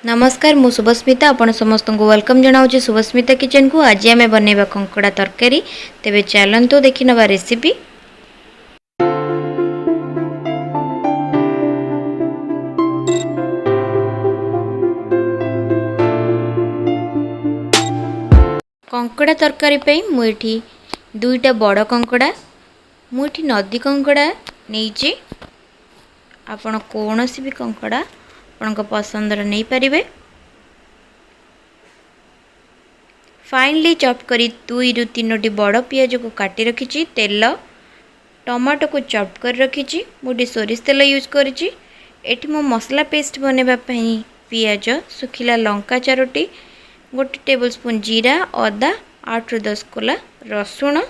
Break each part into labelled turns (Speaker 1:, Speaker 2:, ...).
Speaker 1: नमस्कार मु शुभस्मिता आपण समस्त को वेलकम जनाऊँ शुभस्मिता किचन को। आज आम बनइबा कंकड़ा तरकारी। तेबे चलंतु देखि नवा रेसिपी। कंकड़ा तरकारी पे मुठी दुईटा बड़ कंकड़ा मुठी नदी कंकड़ा नहीं। आपण कौन सी भी कंकड़ा आपण पसंदर नहीं पारिबे। फाइनली चॉप करी 2 रु 3 बड़ पियाज को काटी रखी। तेल टमाटो को चॉप कर रखी। मुझे सोरिष तेल यूज करी। एठी मो मसला पेस्ट बनैबा पई पियाज सुखिला लंका 4टी, 1 टेबल स्पून जीरा, अदा 8 रु 10 कोला रसुण।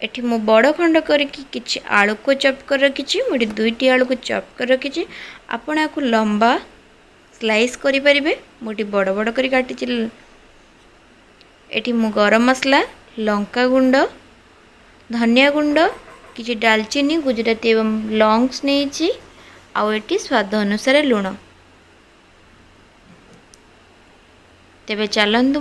Speaker 1: एठी मो बड़ खंड करके किछि आलू को चॉप कर रखी। मुझे 2टी आलू को चॉप कर रखी। आपण आपको लंबा स्लाइस करि परिबे। मुझे बड़ बड़ करी काटी। एठी मु गरम मसला, लंका गुंड, धनिया गुंड, किछि दालचीनी, गुजराती एवं लौंग्स नहीं। आउ एठी स्वाद अनुसार लुण। तेबे चलंतु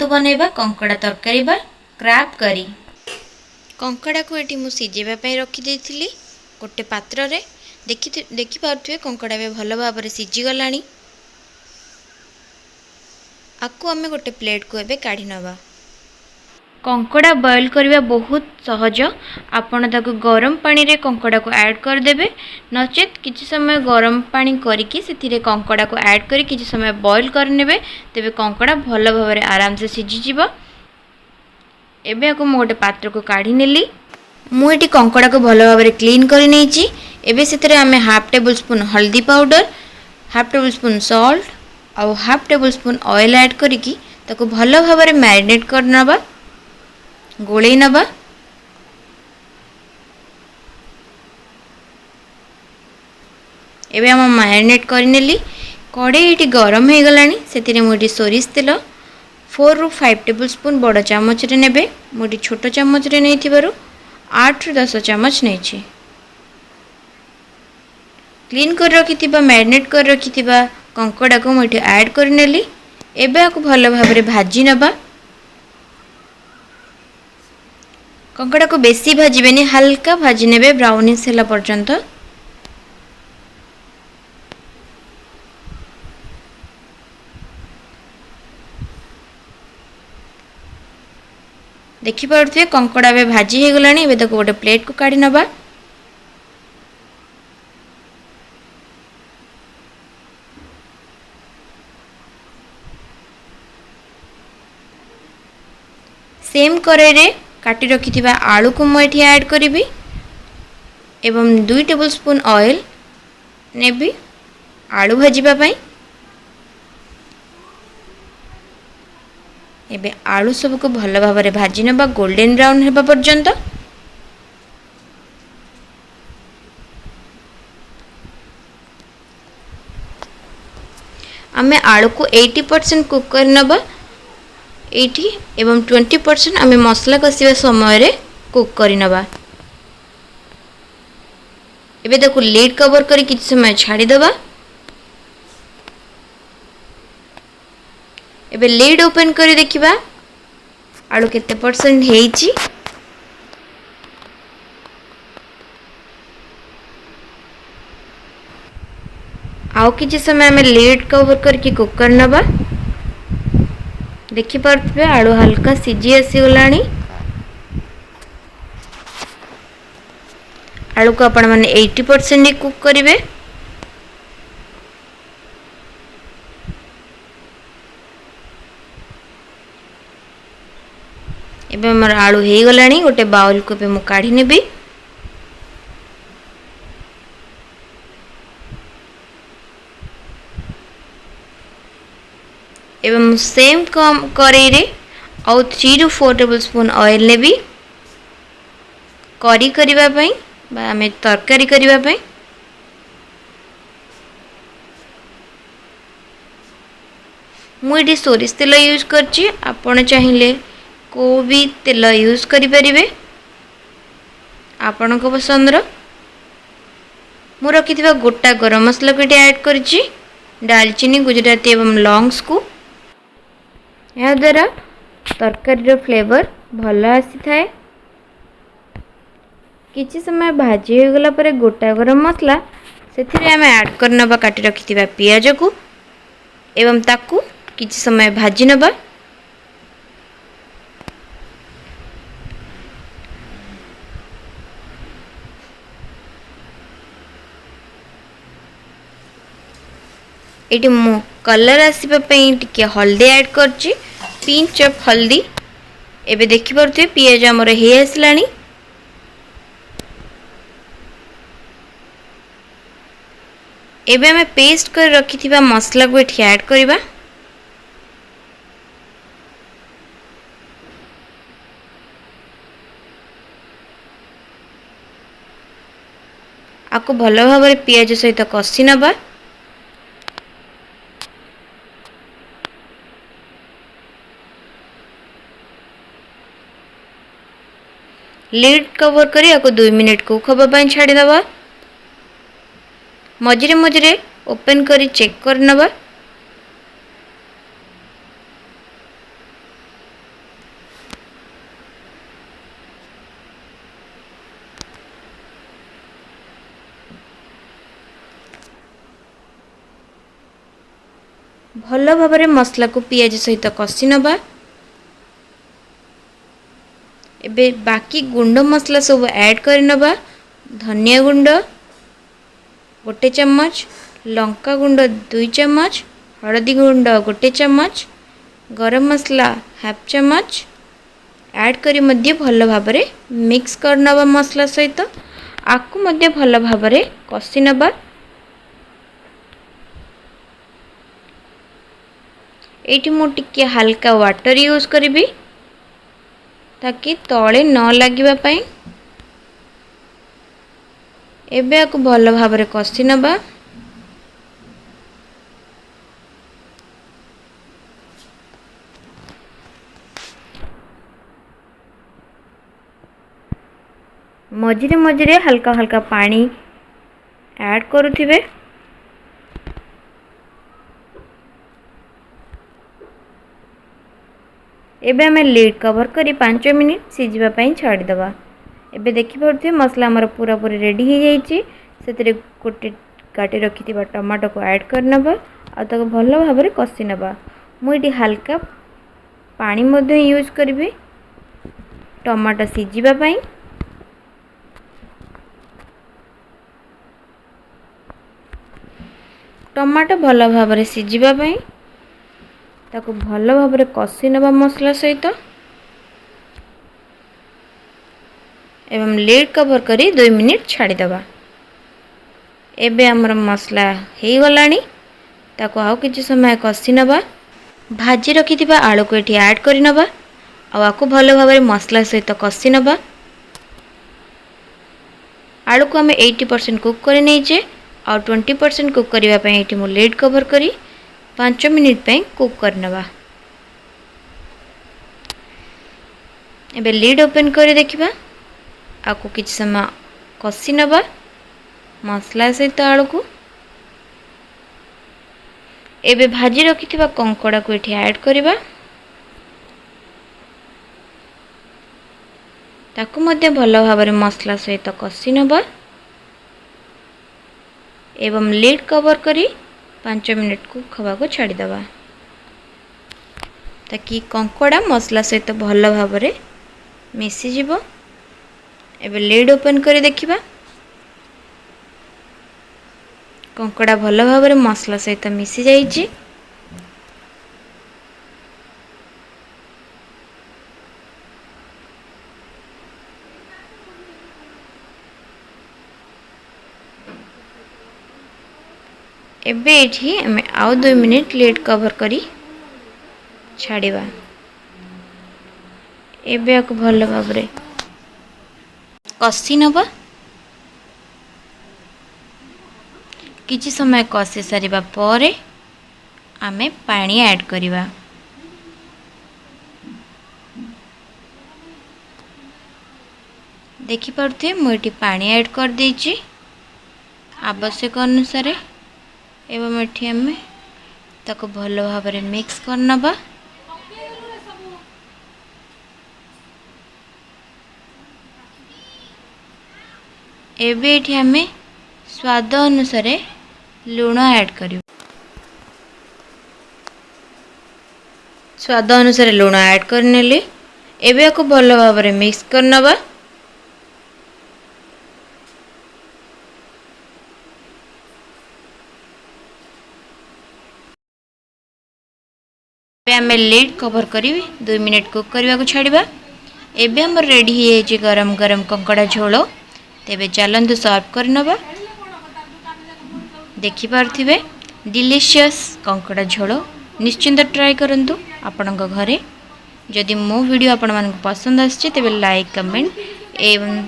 Speaker 1: बनैबा कंकड़ा तरकारी बा क्रैब करी। कंकड़ा को एठी मु सिजेबा पई रखी देथिली गोटे पात्र रे। देखि पारुथ्वे कंकड़ा बे भल भाव रे सिजी गलानी। आकु आमे गोटे प्लेट को एबे काढ़ी नबा। कंकड़ा बॉयल करबा बहुत सहज। आपण ताकु गरम पानी रे कंकड़ा को ऐड कर देबे। नचेत किछि समय गरम पानी करिकि सेथिरे कंकड़ा को ऐड करी किछि समय बॉयल कर नेबे। तेबे कंकड़ा भल भाव रे आराम से सिजी जिवो। एबे आकु मो गोटे पात्र को काढ़ी नेली। मु एटी कंकड़ा को भल भाव रे क्लीन करि नेछि। एबे सेथिरे आमे हाफ टेबल स्पून हल्दी powder, half tablespoon salt और half tablespoon oil add करिकि ताकु भल भाव रे मैरिनेट कर नबा, गोळेई नबा। एबे हम मैरिनेट कर नेली। कड़ाई एटी गरम हो गलानी। सेथिरे मुठी सोरिष तेल 4 रु 5 टेबल स्पून बड़ चामच रे नेबे। मुठी छोट चामच रे नै थिबारु 8 रु 10 चामच नै छी। क्लीन कर रखिथिबा मैरिनेट कर रखिथिबा कंकड़ा को मुठी ऐड कर नेली। एबे आकु भल भाव रे भाजी नबा। कंकड़ा को बेसी भाजीबेनी, हल्का भाजी नेबे ब्राउनिश होला पर्यंत। देखि पारुथ्वे कंकड़ा बे भाजी हे गलानी। एबे ताको गोटे प्लेट को काढी नबा। सेम कड़ाई रे काटी रखिथिबा आलू को मैं एठी ऐड करिवि एवं 2 टेबल स्पून ऑयल नेबी आलू भाजीबा पई। एबे आलू सब को भल भाव रे भाजी नबा गोल्डन ब्राउन हेबा पर्यंत। आमे आलू को 80% कुक कर नबा एठी एवं 20% आमे मसला कसिबा समय रे कुक करि नबा। एबे ताकु लिड कवर करी किछ समय छाडी दबा। एबे लिड ओपन करी देखिबा आलू केते परसेंट हेइची। आउ किछ समय आमे लिड कवर करके कुक कर नबा। देखि पारुथबे आलू हल्का सिजी आसी गलानी। आलू को आपण माने 80% ही कुक करिवे। एबे हमर आलू हे गलानी। गोटे बाउल को पे मु काढी नेबी। एवं सेम कड़ाई रे आउ 3 रु 4 टेबल स्पून ऑयल नेबी करी करिबा पई बा हमें तरकारी करिबा पई। मु एठी सोरिष तेल यूज करची। आपण चाहिले को भी तेल यूज करि परिबे आपण को पसंद रो। मु रखिथिबा गोटा गरम मसला को एठी ऐड करची। डालचीनी गुजराती एवं लॉन्ग्स को। यह द्वारा तरकारी फ्लेवर भल आसी थाए। किछि समय भाजी हो गला परे गोटा गरम मसला से आम ऐड करनबा काटी रखिथिबा पियाज को एवं ताकू किछि समय भाजी नबा। एटी मु कलर आसीबा पई टिके हल्दी ऐड करछि, पिंच ऑफ हल्दी। एबे देखि परथे पियाज हमर हे आसलानी। एबे हमें पेस्ट कर रखिथिबा मसला को एठी ऐड करिबा। आको भल भाबरे पियाज सहित कसी नबा। लीड कवर करी आको 2 मिनिट को खबा पई छाडी दबा। मझिरे मझिरे ओपन करी चेक कर नबा। भल भाबरे मसला को पियाज सहित कसी नबा। एबे बाकी गुंड मसला सब ऐड कर नबा। धनिया गुंड 1 चम्मच, लंका गुंड 2 चम्मच, हळदी गुंड 1 चम्मच, गरम मसला हाफ चम्मच ऐड करी मध्य भल भाबरे मिक्स कर नबा मसला सहित। आकु मध्य भल भाबरे कसी नबा। एठी मु टिके हल्का वाटर यूज करिबी ताकि तळे न लागिबा पई। एबे आकु भल भाबरे कसी नबा। मझिरे मझिरे हल्का हल्का पानी ऐड करुथिबे। एबे हमें लीड कवर करी 5 मिनिट सिझिबा पई छाडी दबा। एबे देखि परथे मसला हमर पूरा पूरी रेडी हो जाइछि। सेतरे गोटे काटी रखिथिबा टमाटो को ऐड कर नबा आ ताको भल भाबरे कसी नबा। मु एटी हल्का पानी मध्ये यूज करबी टमाटो सिझिबा पई। टमाटो भल भाबरे सिझिबा पई ताको भल भाबरे कसी नबा मसला सहित एवं लीड कवर करी 2 मिनिट छाडी दबा। एबे हमर मसला हे गलानी ताको आउ किछि समय कसी नबा। भाजी रखिथिबा आलू को एठी ऐड करि नबा आ आको भल भाबरे मसला सहित कसी नबा। आलू को हमें 80% कुक करे नेजे और 20% कुक करिवा पई एठी मु लीड कवर करी 5 मिनिट पे कुक करनबा। एबे लीड ओपन कर देखिबा आको किछ समय कसी नबा मसला सहित आलू को। एबे भाजी रखिथिबा कंकड़ा को एठी ऐड करिबा ताको मध्ये भल भाबरे मसला सहित कसी नबा एवं लीड कवर करी 5 मिनिट को खबा को छाड़ी दबा ताकि कंकड़ा मसला सहित भल भाबरे मिसी जिवो। एबे लीड ओपन करी देखिबा कंकड़ा भल भाबरे मसला सहित मिसी जाइछि। एबे एठी हमें आउ 2 मिनिट लीड कवर करी छाड़ीबा। एबे आको भल भाबरे कसी नबा। किछि समय कसी सारिबा परे आमे पानी ऐड करिबा। देखि परथे मु एठी पानी ऐड कर देछि आवश्यक अनुसार एवं एठी हमें ताको भल भाव में मिक्स करनबा। एबे एठी हमें स्वाद अनुसार लूण ऐड करियो। स्वाद अनुसार लूण ऐड करनेले एबे आको भल भाव में मिक्स करनबा। आम लिड कवर करी 2 मिनट कुक करने को छाड़ा। एबे हम रेडी है गरम गरम कंकड़ा झोल। तेबे चलतु सर्व करनबा। देखिपे डिलीशियस कंकड़ा झोल निश्चिंत ट्राई करंतु आपण घरे। जदि मो वीडियो आपण मानक पसंद आछे तेबे लाइक कमेंट एवं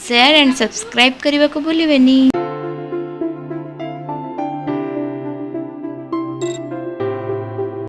Speaker 1: शेयर एंड सब्सक्राइब करने को भूलिबेनी।